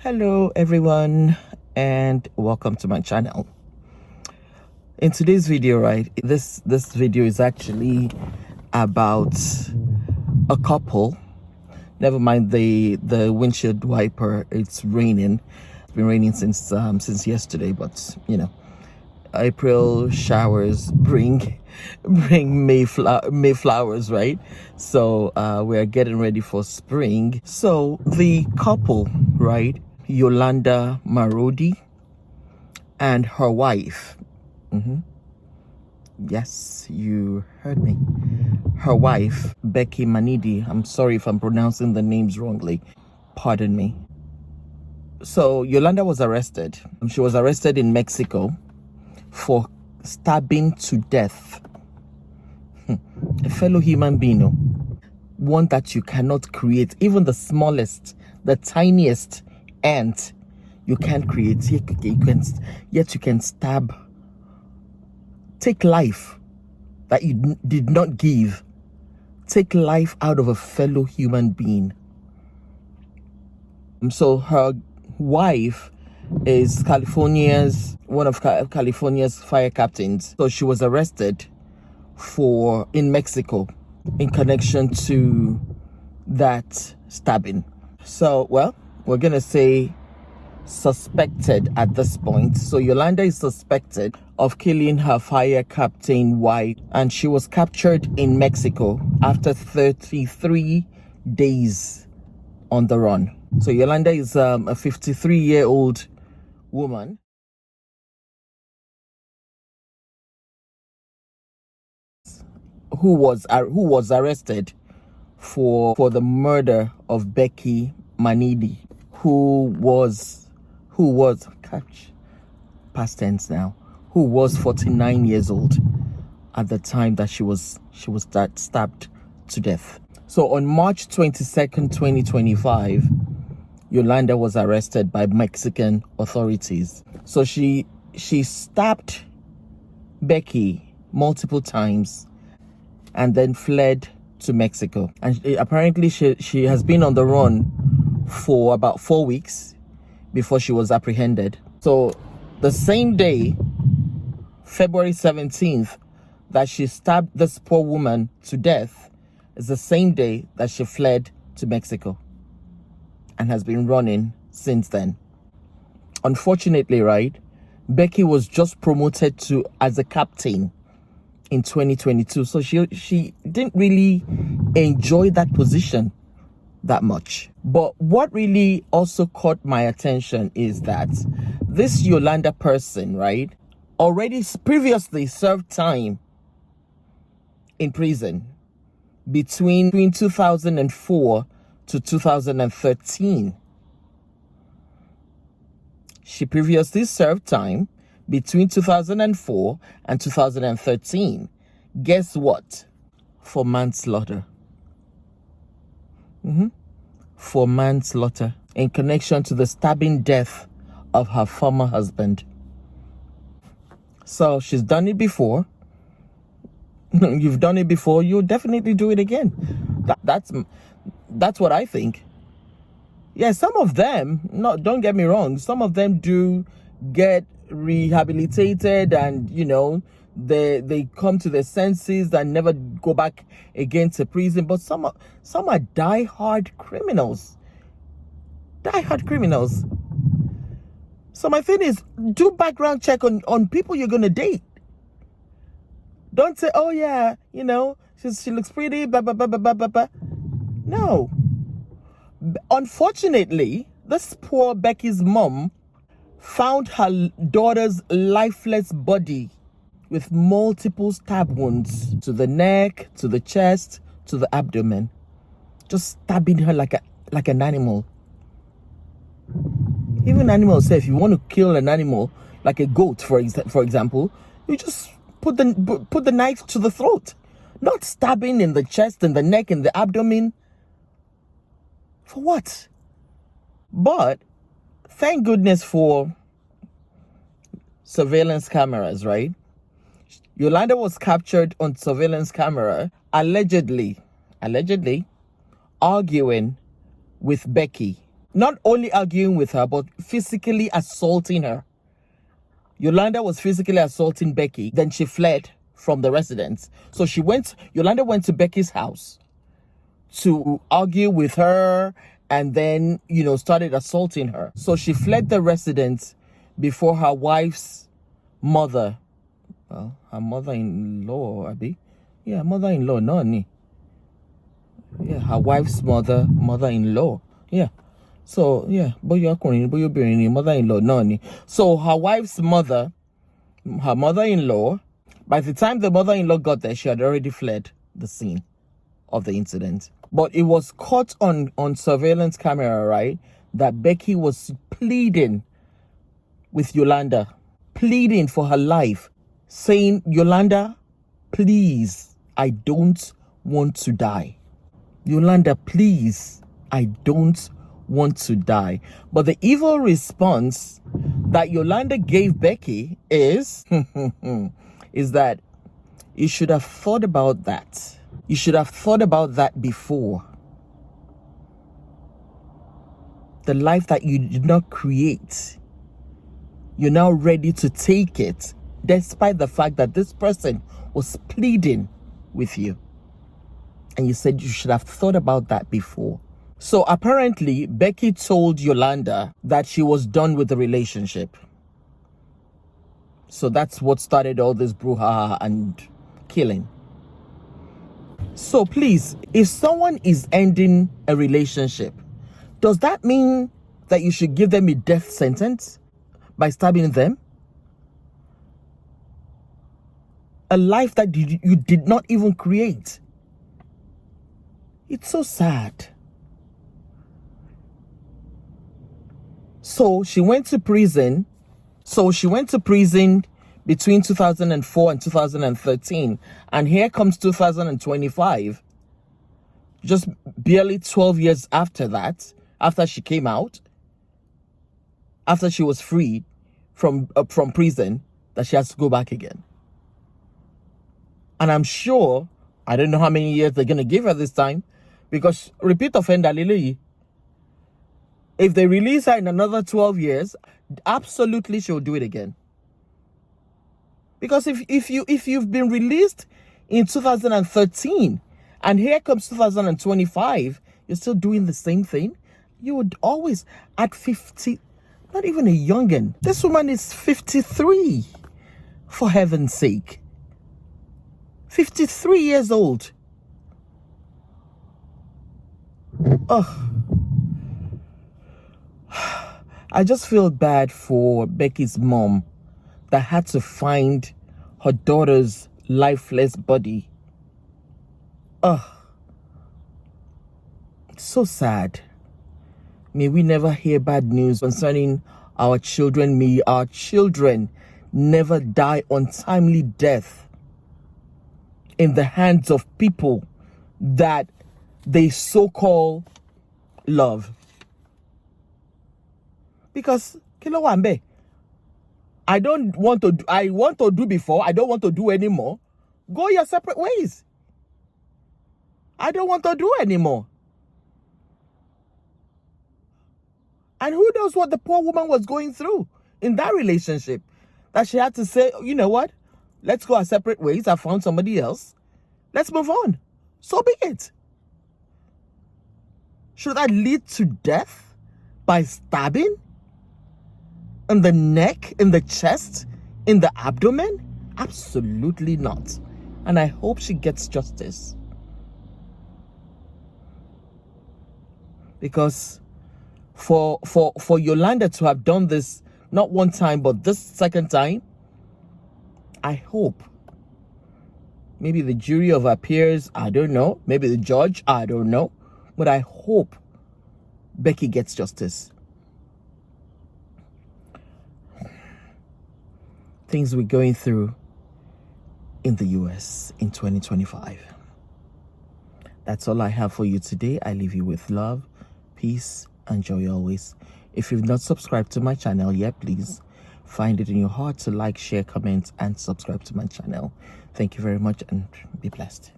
Hello everyone and welcome to my channel. In today's video, right, this video is actually about a couple. Never mind the windshield wiper. It's raining. It's been raining since yesterday, but you know, April showers bring Mayflowers, right? So we're getting ready for spring. So the couple, right, Yolanda Marodi and her wife. Yes, you heard me. Her wife, Becky Marodi. I'm sorry if I'm pronouncing the names wrongly. Pardon me. So Yolanda was arrested. She was arrested in Mexico for stabbing to death a fellow human being, one that you cannot create. Even the smallest, the tiniest ant, you can't create. Yet you can stab, take life that you did not give, take life out of a fellow human being. So her wife is one of California's fire captains. So she was arrested in Mexico in connection to that stabbing. So, well, we're gonna say suspected at this point. So Yolanda is suspected of killing her fire captain wife, and she was captured in Mexico after 33 days on the run. So Yolanda is a 53-year-old woman who was arrested for the murder of Becky Marodi, who was past tense now, who was 49 years old at the time that she was stabbed to death. So on March 22nd, 2025, Yolanda was arrested by Mexican authorities. So she stabbed Becky multiple times and then fled to Mexico. And apparently she has been on the run for about 4 weeks before she was apprehended. So the same day, February 17th, that she stabbed this poor woman to death is the same day that she fled to Mexico and has been running since then. Unfortunately, right, Becky was just promoted as a captain in 2022. So she didn't really enjoy that position that much. But what really also caught my attention is that this Yolanda person, right, already previously served time in prison between 2004 to 2013. She previously served time between 2004 and 2013. Guess what? For manslaughter. For manslaughter in connection to the stabbing death of her former husband. So she's done it before. You've done it before, you'll definitely do it again. That's what I think. Yeah, some of them, don't get me wrong, some of them do get rehabilitated and, you know, they come to their senses and never go back again to prison. But some are die-hard criminals. So my thing is, do background check on people you're gonna date. Don't say, oh yeah, you know, she looks pretty, blah blah blah blah blah blah blah. No. Unfortunately, this poor Becky's mom found her daughter's lifeless body with multiple stab wounds to the neck, to the chest, to the abdomen, just stabbing her like an animal. Even animals say, if you want to kill an animal, like a goat, for example, you just put the knife to the throat, not stabbing in the chest, in the neck, in the abdomen. For what? But thank goodness for surveillance cameras, right? Yolanda was captured on surveillance camera, allegedly arguing with Becky Not only arguing with her, but physically assaulting her. Yolanda was physically assaulting Becky. Then she fled from the residence. So Yolanda went to Becky's house to argue with her and then, started assaulting her. So she fled the residence before her wife's mother, well, her mother-in-law, Abby. Yeah, mother-in-law, no, ni. Yeah, her wife's mother-in-law. Yeah. So, yeah, mother-in-law, no. So, her wife's mother, her mother-in-law, by the time the mother-in-law got there, she had already fled the scene of the incident. But it was caught on surveillance camera, right, that Becky was pleading with Yolanda, pleading for her life, saying, Yolanda, please, I don't want to die. Yolanda, please, I don't want to die. But the evil response that Yolanda gave Becky is that you should have thought about that. You should have thought about that before. The life that you did not create, you're now ready to take it, despite the fact that this person was pleading with you. And you said you should have thought about that before. So apparently, Becky told Yolanda that she was done with the relationship. So that's what started all this brouhaha and killing. So please, if someone is ending a relationship, does that mean that you should give them a death sentence by stabbing them? A life that you did not even create. It's so sad. So she went to prison. Between 2004 and 2013. And here comes 2025. Just barely 12 years after that, after she came out, after she was freed from prison, that she has to go back again. And I'm sure, I don't know how many years they're going to give her this time, because repeat offender, Lily, if they release her in another 12 years, absolutely she'll do it again. Because if you've been released in 2013 and here comes 2025, you're still doing the same thing, you would always, at 50, not even a youngin'. This woman is 53, for heaven's sake. 53 years old. Oh. I just feel bad for Becky's mom that had to find her daughter's lifeless body. Ugh. So sad. May we never hear bad news concerning our children. May our children never die untimely death in the hands of people that they so-called love. Because, Kilowambe, I want to do before, I don't want to do anymore. Go your separate ways. I don't want to do anymore. And who knows what the poor woman was going through in that relationship, that she had to say, you know what, let's go our separate ways. I found somebody else. Let's move on. So be it. Should that lead to death by stabbing? In the neck, in the chest, in the abdomen? Absolutely not. And I hope she gets justice. Because for Yolanda to have done this, not one time, but this second time, I hope maybe the jury of her peers, I don't know, maybe the judge, I don't know, but I hope Becky gets justice. Things we're going through in the US in 2025. That's all I have for you today. I leave you with love, peace, and joy always. If you've not subscribed to my channel yet, please find it in your heart to like, share, comment, and subscribe to my channel. Thank you very much and be blessed.